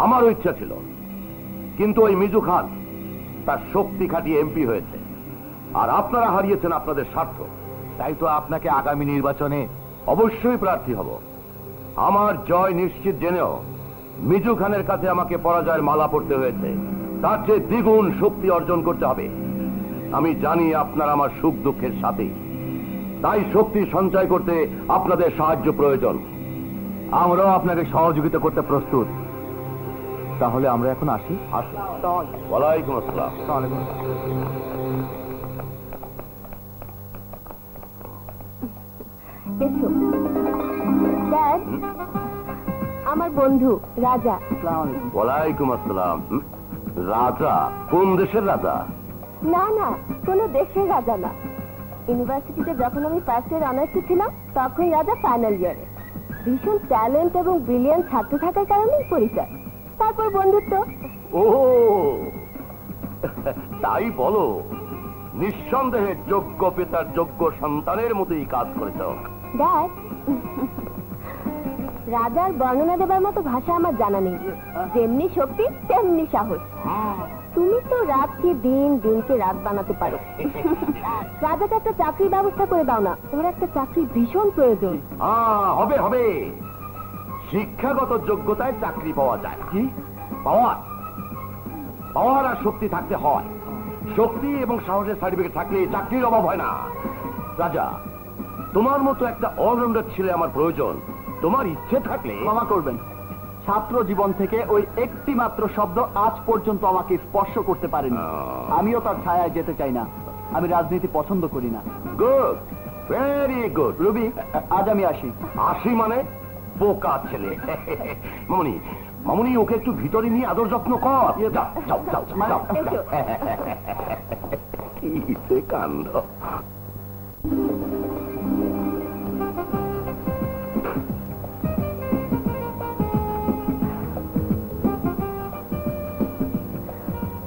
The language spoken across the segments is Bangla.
আমারও ইচ্ছা ছিল, কিন্তু ওই মিজু খান তার শক্তি খাটিয়ে এমপি হয়েছে, আর আপনারা হারিয়েছেন আপনাদের স্বার্থ। তাই তো আপনাকে আগামী নির্বাচনে অবশ্যই প্রার্থী হব। আমার জয় নিশ্চিত জেনেও মিজু খানের কাছে আমাকে পরাজয়ের মালা পড়তে হয়েছে। তার চেয়ে দ্বিগুণ শক্তি অর্জন করতে হবে। আমি জানি আপনারা আমার সুখ দুঃখের সাথে, তাই শক্তি সঞ্চয় করতে আপনাদের সাহায্য প্রয়োজন। আমরাও আপনাকে সহযোগিতা করতে প্রস্তুত। তাহলে আমরা এখন আসি। ওয়ালাইকুম আসসালাম। ড্যাড, আমার বন্ধু রাজা। ওয়ালাইকুম আসসালাম। রাজা? কোন দেশের রাজা? না না, কোনো দেশের রাজা না। ইউনিভার্সিটিতে যখন আমি ফার্স্ট ইয়ার অনার্সে ছিলাম তখন রাজা ফাইনাল ইয়ারে। ভীষণ ট্যালেন্ট এবং ব্রিলিয়ান্ট ছাত্র থাকার কারণেই পরিচয়, তারপর বন্ধুত্ব। ও তাই বলো? নিঃসন্দেহে যোগ্য পিতার যোগ্য সন্তানের মতোই কাজ করেছ। ড্যাড, রাজার বর্ণনা দেবার মতো ভাষা আমার জানা নেই। যেমনি শক্তি তেমনি সাহস। তুমি তো রাতকে দিন, দিনকে রাত বানাতে পারো। রাজাকে একটা চাকরির ব্যবস্থা করে দাও না, ওর একটা চাকরি ভীষণ প্রয়োজন। হবে হবে, শিক্ষাগত যোগ্যতায় চাকরি পাওয়া যায়। কি পাওয়ার? পাওয়ার আর শক্তি থাকতে হয়। শক্তি এবং সাহসের সার্টিফিকেট থাকলে চাকরির অভাব হয় না। রাজা, তোমার মতো একটা অলরাউন্ডার ছেলে আমার প্রয়োজন। তোমার ইচ্ছে থাকলে। ক্ষমা করবেন, ছাত্র জীবন থেকে ওই একটি মাত্র শব্দ আজ পর্যন্ত আমাকে স্পর্শ করতে পারেনি। আমিও তার ছায়ায় যেতে চাই না। আমি রাজনীতি পছন্দ করি না। Good, very good. রবি, আজ আমি আসি। আসি মানে? বোকা ছেলে। মামুনি, মামুনি, ওকে একটু ভিতরে নিয়ে আদর যত্ন কর। যাও যাও যাও যাও। কি কাণ্ড!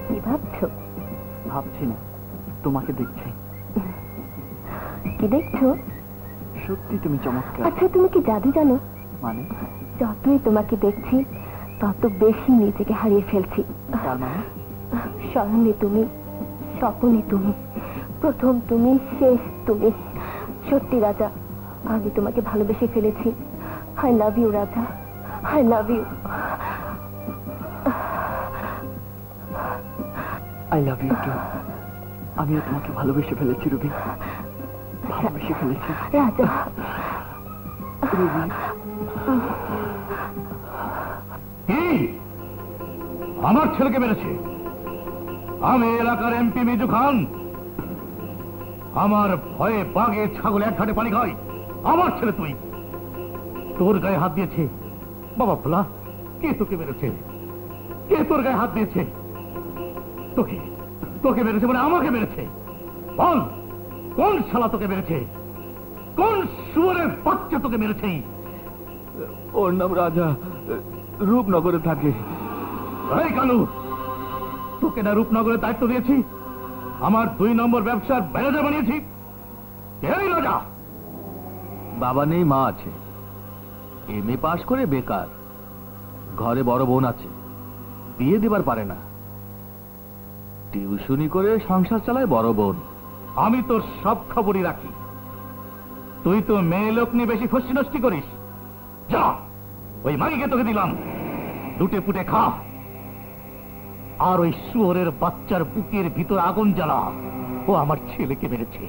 কি ভাবছো? ভাবছি না, তোমাকে দেখছি। কি দেখছো? সত্যি তুমি চমৎকার। আচ্ছা, তুমি কি জাদু জানো? মানে? যতই তোমাকে দেখছি তত বেশি নিজেকে হারিয়ে ফেলছি। তার মানে? স্মরণে তুমি, স্বপ্নে তুমি, প্রথম তুমি, শেষ তুমি। সত্যি রাজা, আমি তোমাকে ভালোবেসে ফেলেছি। I love you Raja, I love you. I love you too. আমিও তোমাকে ভালোবেসে ফেলেছি রবি, ভালোবেসে ফেলেছি রাজা। রবি, আমার ছেলেকে মেরেছে? আমি এলাকার এমপি মিজু খান। আমার ভয়ে বাঘে ছাগল এক ঘাটে পানি খায়। আমার ছেলে তুই, তোর গায়ে হাত দিয়েছে? বাবা ভোলা, কে তোকে মেরেছে? কে তোর গায়ে হাত দিয়েছে? তোকে তোকে মেরেছে মানে আমাকে মেরেছে? বল, কোন শালা তোকে মেরেছে? কোন শুয়োরের বাচ্চা তোকে মেরেছে? ওর নাম রাজা, রূপনগরে থাকে। এই কালু, তোকে না রূপনগরের দায়িত্ব দিয়েছি? আমার 2 নম্বর ব্যবসার ম্যানেজার বানিয়েছি? এই রাজা। বাবা নেই, মা আছে। এমএ পাশ করে বেকার। ঘরে বড় বোন আছে, বিয়ে দিবার পারে না। টিউশনি করে সংসার চালায় বড় বোন। আমি তোর সব খবরই রাখি। তুই তো মেয়ে লোক নিয়ে বেশি ফষ্টি নষ্টি করিস। যা, ওই মাগিকে তোকে দিলাম, লুটে পুটে খা। আর ওই শুয়োরের বাচ্চার বুকের ভিতর আগুন জ্বালা। ও আমার ছেলেকে মেরেছে,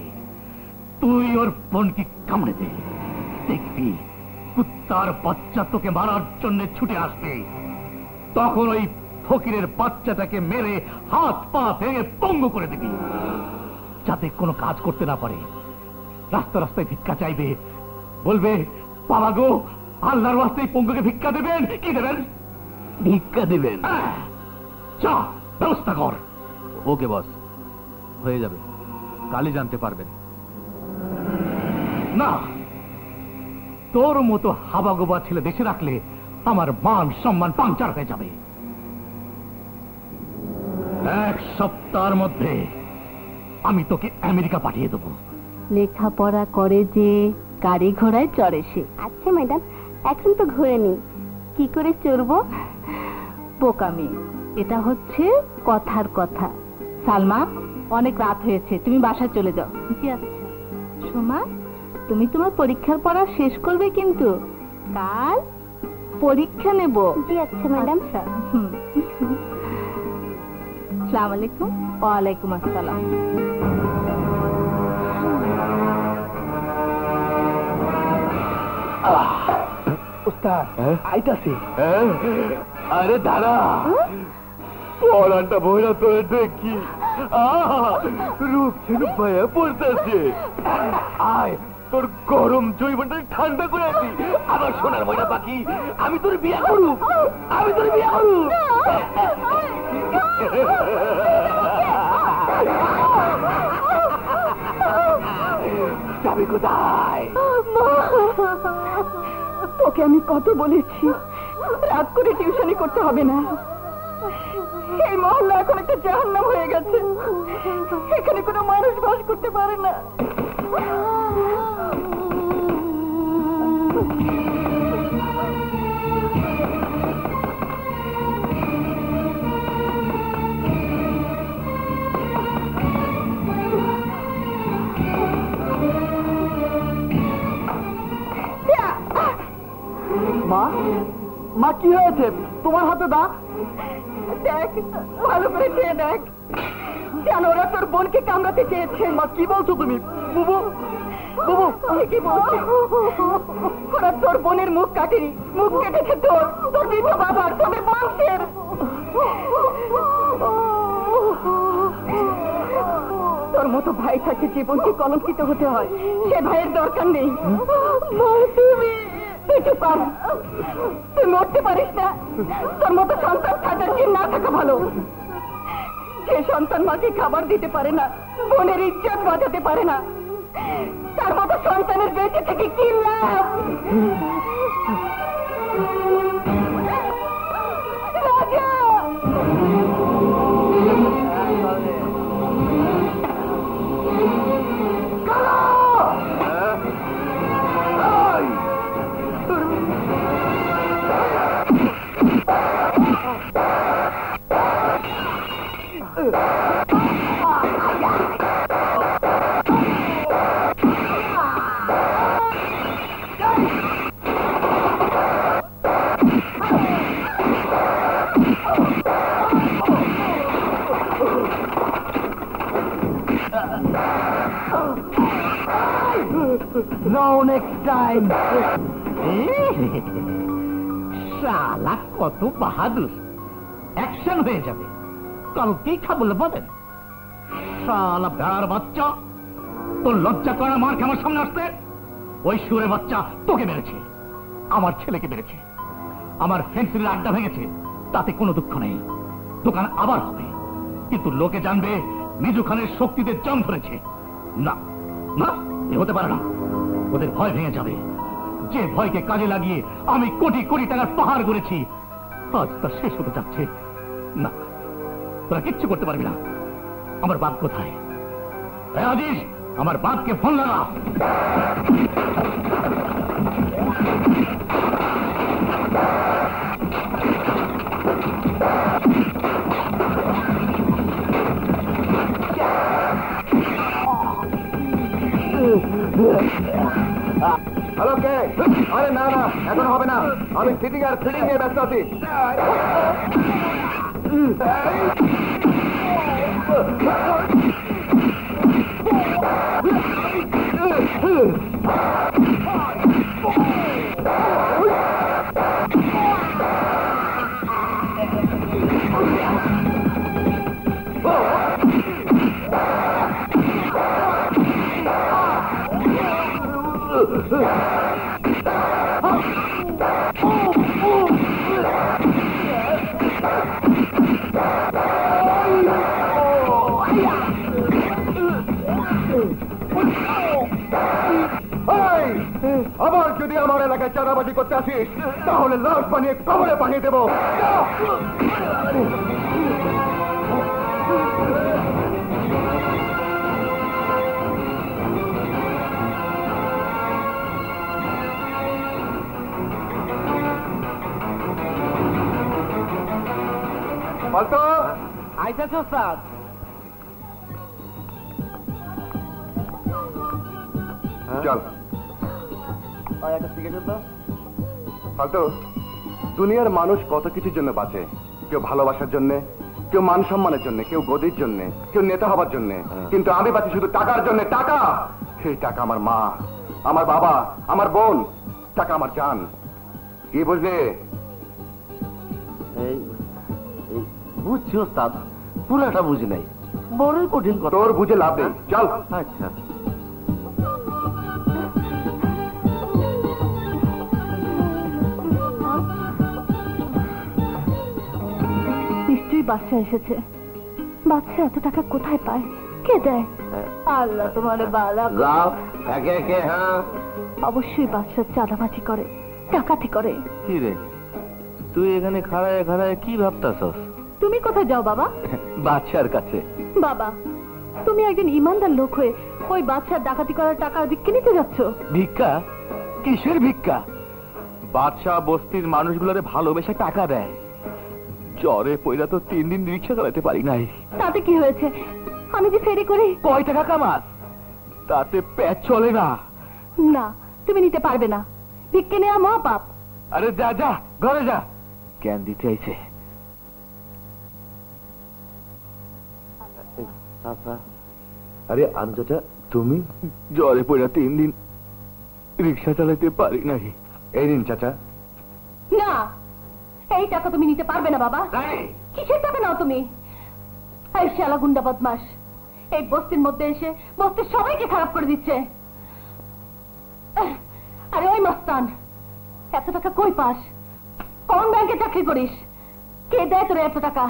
তুই ওর বোনকে কামড়ে দে। দেখবি কুত্তার বাচ্চা তোকে মারার জন্য ছুটে আসবে। তখন ওই ফকিরের বাচ্চাটাকে মেরে হাত পা ভেঙে পঙ্গু করে দিবি, যাতে কোনো কাজ করতে না পারে। রাস্তা রাস্তায় ভিক্ষা চাইবে, বলবে বাবা গো, আল্লাহর ওয়াস্তে পঙ্গুকে ভিক্ষা দেবেন। কি দেবেন? ভিক্ষা দিবেন? যা, ব্যবস্থা কর। ওকে বস, হয়ে যাবে, কালই জানতে পারবেন। না, তোর মতো হাবাগোবা ছেলে দেশে রাখলে আমার মান সম্মান পাংচার হয়ে যাবে। 1 সপ্তাহের মধ্যে আমি তোকে আমেরিকা পাঠিয়ে দেবো। লেখাপড়া করে যে গাড়ি ঘোড়ায় চড়ে সে। আচ্ছা ম্যাডাম, এখন তো ঘুরে নি, কি করে চড়বো? বোকামি, এটা হচ্ছে কথার কথা। সালমা, অনেক রাত হয়েছে, তুমি বাসায় চলে যাও। জি আচ্ছা। সোমা, তুমি তোমার পরীক্ষার পড়া শেষ করবে কিন্তু কাল পরীক্ষা নেব। জি আচ্ছা ম্যাডাম। আসসালামু আলাইকুম। ওয়ালাইকুম আসসালাম। উস্তাদ আইতাছি। আরে দাঁড়া, পড়াটা বইরা তোর দেখি রূপ ছিল ভাইয়া পড়তেছে। আয়, তোর গরম জৈবনটা ঠান্ডা করে আছি। আমার সোনার ময়না পাখি, আমি তোর বিয়ে করু, আমি তোর বিয়ে করু। যাবি কোথায়? তোকে আমি কত বলেছি রাত করে টিউশনি করতে হবে না। এই মহল্লা এখন একটা জাহান্নাম হয়ে গেছে, এখানে কোনো মানুষ বাস করতে পারে না। মা, মা কি হয়েছে? তোমার হাতে দাগ। দেখ, ভালো করে খেয়ে দেখ, কেন ওরা তোর বোনকে কামড়াতে চেয়েছে। মা কি বলছো তুমি? বুবু, বুবু কি বলছি? ওরা তোর বোনের মুখ কাটেনি, মুখ কেটেছে তোর তোর বৃদ্ধ বাবার, তোদের বংশের। তোর মতো ভাই থাকে জীবনকে কলঙ্কিত হতে হয়, সে ভাইয়ের দরকার নেই। তুই চুপ কর, তুই মরতে পারিস না। তোর মতো সন্তান থাকার চেয়ে না থাকা ভালো। যে সন্তান মাকে খাবার দিতে পারে না, বোনের ইজ্জত বাঁচাতে পারে না, তার মতো সন্তানের বেঁচে থেকে কি লাভ? রাজা! No next time. শালা কত বাহাদুর, অ্যাকশন হয়ে যাবে, কালকেই খাবো বলেন। শালা ভেড়ার বাচ্চা, তোর লজ্জা করা মার আমার সামনে আসতে? ওই সুরে বাচ্চা তোকে মেরেছে, আমার ছেলেকে মেরেছে, আমার ফেন্সিলের আড্ডা ভেঙেছে, তাতে কোনো দুঃখ নেই। দোকান আবার হবে, কিন্তু লোকে জানবে মিজু খানের শক্তিতে জং ধরেছে। না না, এ হতে পারে না। ওদের ভয় ভেঙে যাবে, যে ভয়কে কাজে লাগিয়ে আমি কোটি কোটি টাকার পাহাড় গড়েছি, আজ তা শেষ হতে যাচ্ছে। না, তোরা কিচ্ছু করতে পারবি না। আমার বাপ কোথায়? আজিজ, আমার বাপকে ফোন লাগা। হ্যালো, কে? আরে না না, এখন হবে না, আমি ফিটিং আর ফিটিং নিয়ে ব্যস্ত আছি। আবার যদি আমার এলাকায় চাঁদাবাজি করতে আসিস, তাহলে লাশ বানিয়ে কবরে পাঠিয়ে দেবো। বলতো আইতাছে ওস্তাদ। চল একটা সিগারেট দাও। বলতো দুনিয়ার মানুষ কত কিছুর জন্য বাঁচে, কেউ ভালোবাসার জন্য, কেউ মান সম্মানের জন্য, কেউ গদির জন্য, কেউ নেতা হবার জন্য, কিন্তু আমি বাঁচি শুধু টাকার জন্য। টাকা, সেই টাকা আমার মা, আমার বাবা, আমার বোন, টাকা আমার জান। কি বুঝলে? বুঝছি ওস্তাদ, পুরাটা বুঝি নাই, বড়ই কঠিন কথা। তোর বুঝে লাভ নেই, চল। আচ্ছা নিশ্চয়ই বাচ্চা এসেছে। বাচ্চা এত টাকা কোথায় পায়, কে দেয়? আল্লাহ তোমার বালা। যাও একে একে। হ্যাঁ, অবশ্যই বাচ্চা চাঁদাবাজি করে, ডাকাতি করে। কি রে তুই এখানে খাড়ায় খাড়ায় কি ভাবতাছস? তুমি কোথায় যাও বাবা? বাচ্চার কাছে। বাবা, তুমি একজন ইমানদার লোক হয়ে ওই বাচ্চার ডাকাতি করার টাকা ভিক্ষে নিতে যাচ্ছ? ভিক্ষা? কিসের ভিক্ষা? বাদশাহ বস্তির মানুষগুলোরে ভালোবেসে টাকা দেয়। জ্বরে পয়লা তো 3 দিন রিক্সা চালাতে পারি নাই। তাতে কি হয়েছে? আমি যে ফেরি করি। কয় টাকা কামাস? তাতে পেট চলে না। না, তুমি নিতে পারবে না। ভিক্ষে নেওয়া মহাপাপ। আরে যা যা, ঘরে যা। জ্ঞান দিতে আইছে। আরে আঞ্জাটা তুমি? জ্বরে পয়লা 3 দিন রিক্সা চালাতে পারি নাই। এই নিন চাচা। না, এই টাকা তুমি নিতে পারবে না বাবা। কিসের টাকা নাও তুমি? এই শালা গুন্ডা বদমাস এই বস্তির মধ্যে এসে বস্তির সবাইকে খারাপ করে দিচ্ছে। আরে ওই মস্তান, এত টাকা কই পাস? কোন ব্যাংকে চাকরি করিস? কে দেয় তোর এত টাকা?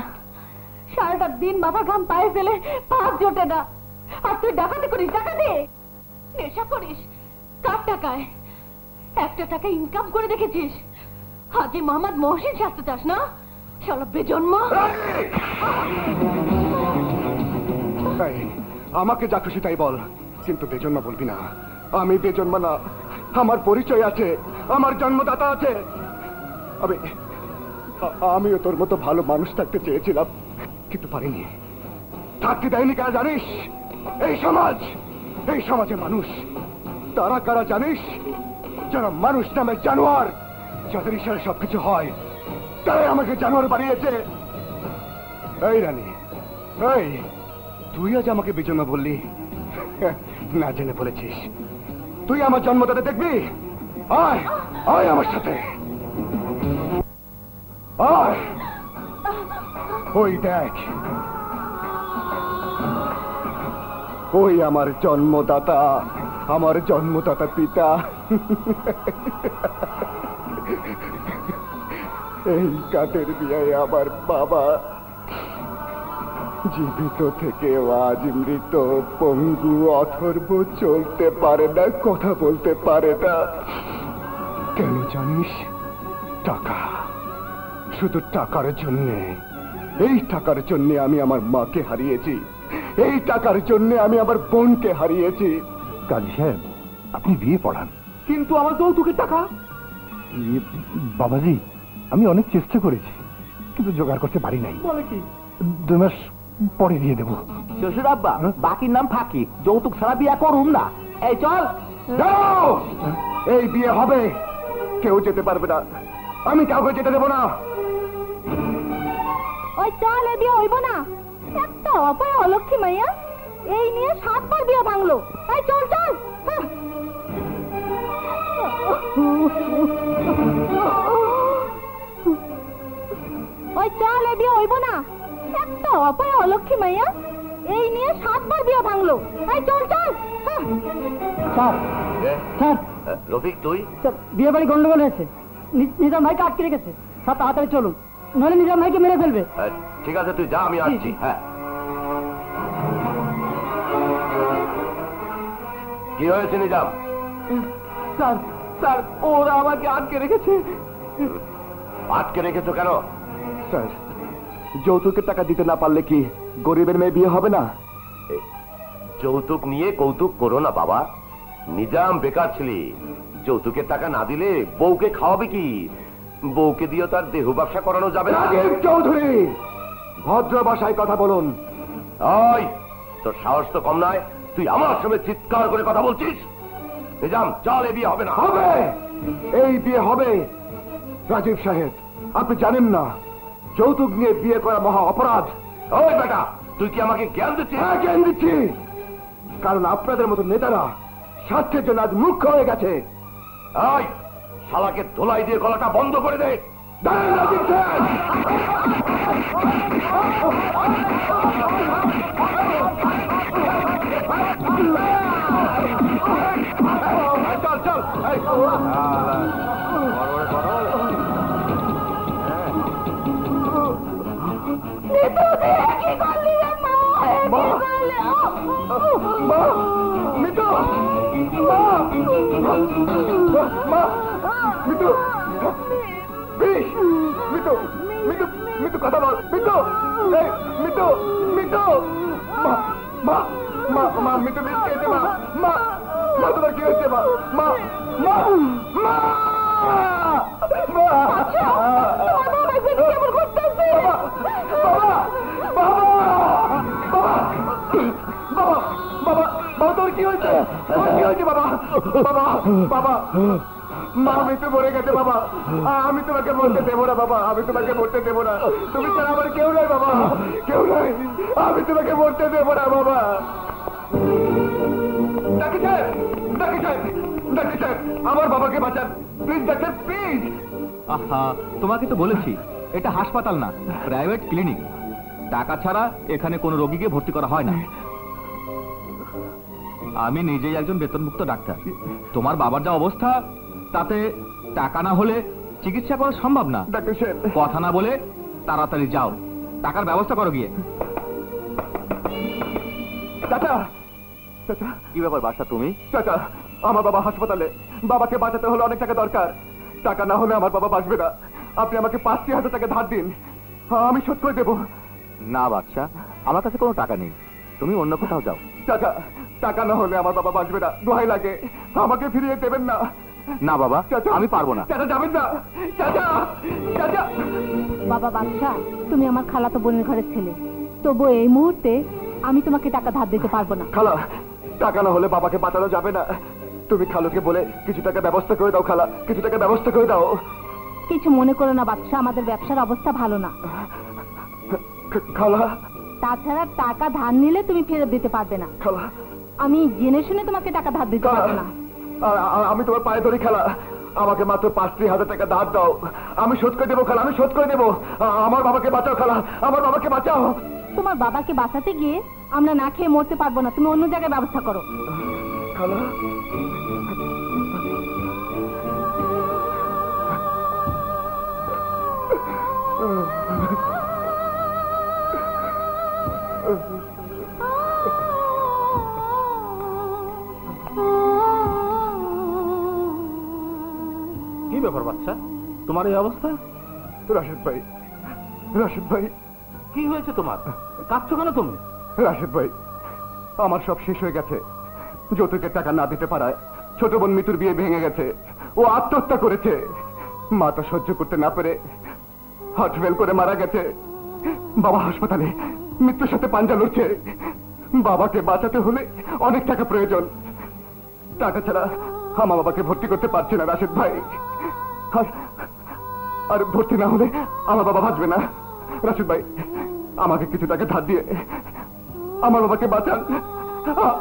সারাটা দিন মাথা ঘাম পায়ে ফেলে পাঁচ জোটে না, আর তুই ডাকাতি করিস? ডাকাতি, নেশা করিস। কার টাকায়? একটা টাকা ইনকাম করে দেখেছিস? হাজি মোহাম্মদ মহসিন শাস্ত্র চাস না? শালা বেজন্ম। আমাকে যা খুশি তাই বল, কিন্তু বেজন্মা বলবি না। আমি বেজন্মা না, আমার পরিচয় আছে, আমার জন্মদাতা আছে। আমিও তোর মতো ভালো মানুষ থাকতে চেয়েছিলাম, কিন্তু পারিনি। থাকতে দেয়নি কারা জানিস? এই সমাজ, এই সমাজে মানুষ তারা কারা জানিস? যারা মানুষ নামে জানোয়ার, যাদের ইশারে সবকিছু হয়, তারাই আমাকে জানোয়ার বানিয়েছে। এই রানী, এই তুই আজ আমাকে বেজন্মা বললি? না জেনে বলেছিস। তুই আমার জন্মদাতা দেখবি? আয় আয় আমার সাথে, আয়। ওই দেখ, ওই আমার জন্মদাতা, আমার জন্মদাতা পিতা। এই কাঠের বিয়ায় আমার বাবা জীবিত থেকে আজ মৃত, পঙ্গু, অথর্ব, চলতে পারে না, কথা বলতে পারে না। কেন জানিস? টাকা, শুধু টাকার জন্যে। এই টাকার জন্যে আমি আমার মাকে হারিয়েছি, এই টাকার জন্যে আমি আমার বোনকে হারিয়েছি। কাজী সাহেব, আপনি বিয়ে পড়ান। কিন্তু আমার যৌতুকের টাকা? বাবাজি, আমি অনেক চেষ্টা করেছি, কিন্তু জোগাড় করতে পারি নাই। বলে কি? 2 মাস পরে দিয়ে দেবো। শ্বশুর আব্বা, বাকির নাম ফাঁকি, যৌতুক ছাড়া বিয়া করুম না। এই চল। দাঁড়াও! এই বিয়ে হবে, কেউ যেতে পারবে না, আমি কাউকে যেতে দেবো না। ওই চল, এ বিয়ে হইব না। একটা অপায় অলক্ষী মাইয়া এই নিয়ে 7 বার বিয়ে ভাঙলো। এই চল চল। ওই চল, এ বিয়ে হইব না। একটা অপায় অলক্ষী মাইয়া এই নিয়ে 7 বার বিয়ে ভাঙলো। এই চল চল। স্যার, স্যার, রফিক তুই? বিয়ে বাড়ি গন্ডগোল হয়েছে, নিজাম ভাইকে আটকে রেখেছে। স্যার তাড়াতাড়ি চলুন, নইলে নিজাম ভাইকে মেরে ফেলবে। ঠিক আছে, তুই যা, আমি আসছি। হ্যাঁ, কি হয়েছে নিজাম? স্যার, স্যার, ওরা আমাকে আটকে রেখেছে। আটকে রেখেছো কেন? স্যার, যৌতুকের টাকা দিতে না পারলে কি গরিবের মেয়ে বিয়ে হবে না? যৌতুক নিয়ে কৌতুক করো না বাবা। নিজাম বেকার ছিলি, যৌতুকের টাকা না দিলে বউকে খাওয়াবে কি? বউকে দিয়ে তার দেহ ব্যবসা করানো যাবে না। চৌধুরী, ভদ্র ভাষায় কথা বলুন। ওই তোর সাহস তো কম নয়, তুই আমার সামনে চিৎকার করে কথা বলছিস? নিজাম, চল, এ বিয়ে হবে না। হবে, এই বিয়ে হবে। রাজীব সাহেব, আপনি জানেন না যৌতুক নিয়ে বিয়ে করা মহা অপরাধ। ওই বেটা, তুই কি আমাকে জ্ঞান দিচ্ছিস? হ্যাঁ, জ্ঞান দিচ্ছি, কারণ আপনাদের মতো নেতারা স্বার্থের জন্য আজ মুখ্য হয়ে গেছে। ওই শালাকে ধোলাই দিয়ে গলাটা বন্ধ করে দে। দাঁড়ান রাজীব সাহেব। চল চল, মিতু, মিতু, মিতু, মিতু, মিতু, কথা বল। মিতু, মিতু, মিতু, মা, মা, মা, মিতু বিষ খেয়েছে। মা, মা, মা, তোমার কি হয়েছে? মা, মা, মা, মা, তোর কি হয়েছে? কি হয়েছে বাবা? বাবা, বাবা, মা মৃত্যু মরে গেছে বাবা। আমি তোমাকে মরতে দেবো না বাবা, আমি তোমাকে মরতে দেবো না। তুমি ছাড়া আমার কেউ নাই বাবা, কেউ নাই। আমি তোমাকে মরতে দেবো না বাবা। ডাক্তার সাহেব, ডাক্তার সাহেব, ডাক্তার সাহেব, আমার বাবাকে বাঁচান প্লিজ, ডাক্তার প্লিজ। আহা, তোমাকে তো বলেছি এটা হাসপাতাল না, প্রাইভেট ক্লিনিক। টাকা ছাড়া এখানে কোনো রোগীকে ভর্তি করা হয় না। আমি নিজেই একজন বেতনভুক্ত ডাক্তার। তোমার বাবার যা অবস্থা, তাতে টাকা না হলে চিকিৎসা করা সম্ভব না। ডাক্তার সাহেব, কথা না বলে তাড়াতাড়ি যাও, টাকার ব্যবস্থা করো গিয়ে। চাচা, চাচা, কি ব্যাপার বাসা তুমি? চাচা, আমার বাবা হাসপাতালে, বাবাকে বাঁচাতে হলে অনেক টাকা দরকার। টাকা না হলে আমার বাবা বাঁচবে না। আপনি আমাকে ৫,০০০ টাকা ধার দিন, আমি শোধ করে দেবো। না বাচ্চা, আমার কাছে কোনো টাকা নেই, তুমি অন্য কোথাও যাও। চাচা, টাকা না হলে আমার বাবা বাঁচবে না, দোহাই লাগে, আমাকে ফিরিয়ে দেবেন না। না বাবা, চাচা, আমি পারবো না। চাচা যাবেন না, চাচা, চাচা। বাবা বাদশা, তুমি আমার খালাতো বোনের ঘরের ছেলে, তবু এই মুহূর্তে আমি তোমাকে টাকা ধার দিতে পারবো না। খালা, টাকা না হলে বাবাকে বাঁচানো যাবে না। তুমি খালুকে বলে কিছু টাকা ব্যবস্থা করে দাও। খালা, কিছু টাকা ব্যবস্থা করে দাও। কিছু মনে করো না বাদশা, আমাদের ব্যবসার অবস্থা ভালো না। খালা, তাছাড়া টাকা ধার নিলে তুমি ফেরত দিতে পারবে না। খালা, আমি জেনে শুনে তোমাকে টাকা ধার দিতে খালা, পারবো না। আমি তোমার পায়ে ধরি খালা, আমাকে মাত্র ৫,০০০ টাকা ধার দাও, আমি শোধ করে দেবো। খালা, আমি শোধ করে দেবো। আমার বাবাকে বাঁচাও খালা, আমার বাবাকে বাঁচাও। তোমার বাবাকে বাঁচাতে গিয়ে আমরা না খেয়ে মরতে পারবো না, তুমি অন্য জায়গায় ব্যবস্থা করো। খালা, কি ব্যাপার বাচ্চা, তোমার এই অবস্থা? রাশেদ ভাই, রাশেদ ভাই, কি হয়েছে তোমার? কাঁদছো কেন তুমি? রাশেদ ভাই, আমার সব শেষ হয়ে গেছে। যৌতুকের টাকা না দিতে পারায় ছোট বোন মিতুর বিয়ে ভেঙে গেছে, ও আত্মহত্যা করেছে। মা তো সহ্য করতে না পেরে হার্ট ফেল করে মারা গেছে। বাবা হাসপাতালে মৃত্যুর সাথে পাঞ্জা লড়ছে। বাবাকে বাঁচাতে হলে অনেক টাকা প্রয়োজন। টাকা ছাড়া আমার বাবাকে ভর্তি করতে পারছি না রাশেদ ভাই। আর ভর্তি না হলে আমার বাবা বাঁচবে না। রাশেদ ভাই, আমাকে কিছু টাকা ধার দিয়ে আমার বাবাকে বাঁচান,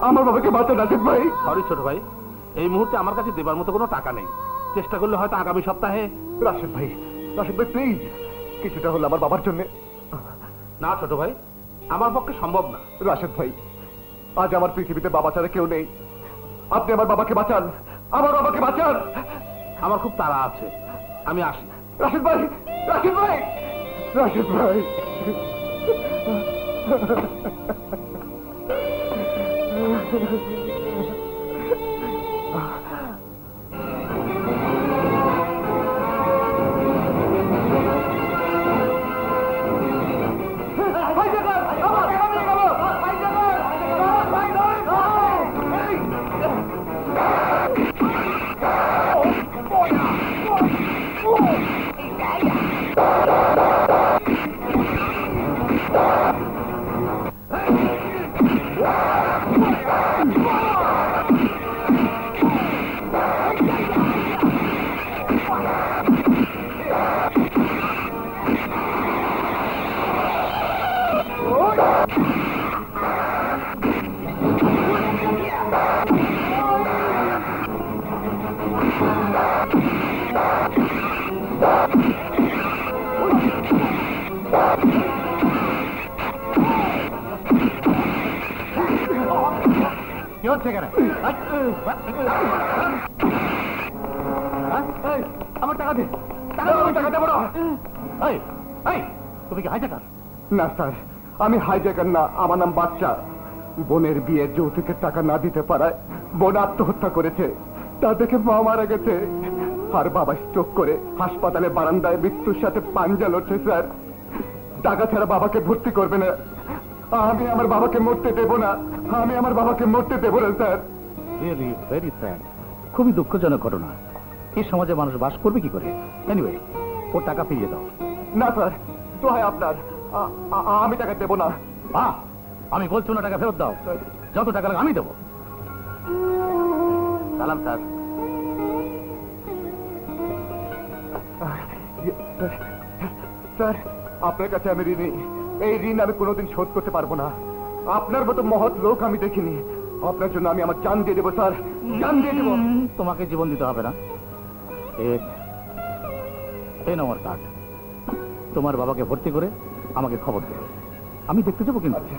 আমার বাবাকে বাঁচান রাশেদ ভাই। সরি ছোট ভাই, এই মুহূর্তে আমার কাছে দেবার মতো কোনো টাকা নেই। চেষ্টা করলে হয়তো আগামী সপ্তাহে। রাশেদ ভাই, রাশেদ ভাই প্লিজ, কিছুটা হলো আমার বাবার জন্য। না ছোট ভাই, আমার পক্ষে সম্ভব না। রাশেদ ভাই, আজ আমার পৃথিবীতে বাবা ছাড়া কেউ নেই। আপনি আমার বাবাকে বাঁচান, আমার বাবাকে বাঁচান। আমার খুব তাড়া আছে, আমি আসি। রাশেদ ভাই, রাশেদ ভাই, রাশেদ ভাই। কি হচ্ছে এখানে? আমার টাকা দে, টাকা দেবো না। এই, এই, তুমি কি হাইজাকার? না স্যার, আমি হাইজ্যাকার না, আমার নাম বাচ্চা। বোনের বিয়ের যৌতুকের টাকা না দিতে পারায় বোন আত্মহত্যা করেছে। তা দেখে মা মারা গেছে, আর বাবা স্ট্রোক করে হাসপাতালে বারান্দায় মৃত্যুর সাথে পাঞ্জা লড়ছে স্যার। টাকা ছাড়া বাবাকে ভর্তি করবে না। আমি আমার বাবাকে মরতে দেব না, আমি আমার বাবাকে মরতে দেব না স্যার। রিয়েলি ভেরি স্যাড, খুবই দুঃখজনক ঘটনা। এই সমাজে মানুষ বাস করবে কি করে? এনিওয়ে, ওর টাকা ফিরিয়ে দাও। না স্যার, দোহাই আপনার, আমি টাকা দেব না। আমি বলছি না, টাকা ফেরত দাও। যত টাকা লাগে আমি দেবো। সালাম স্যার। স্যার, আপনার কাছে আমি ঋণী। এই ঋণ আমি কোনোদিন শোধ করতে পারবো না। আপনার মতো মহৎ লোক আমি দেখিনি। আপনার জন্য আমি আমার জান দিয়ে দেবো স্যার, জান দিয়ে দেবো। তোমাকে জীবন দিতে হবে না। এই নাও আমার কার্ড। তোমার বাবাকে ভর্তি করে আমাকে খবর দেবে, আমি দেখতে যাবো। কিন্তু আচ্ছা,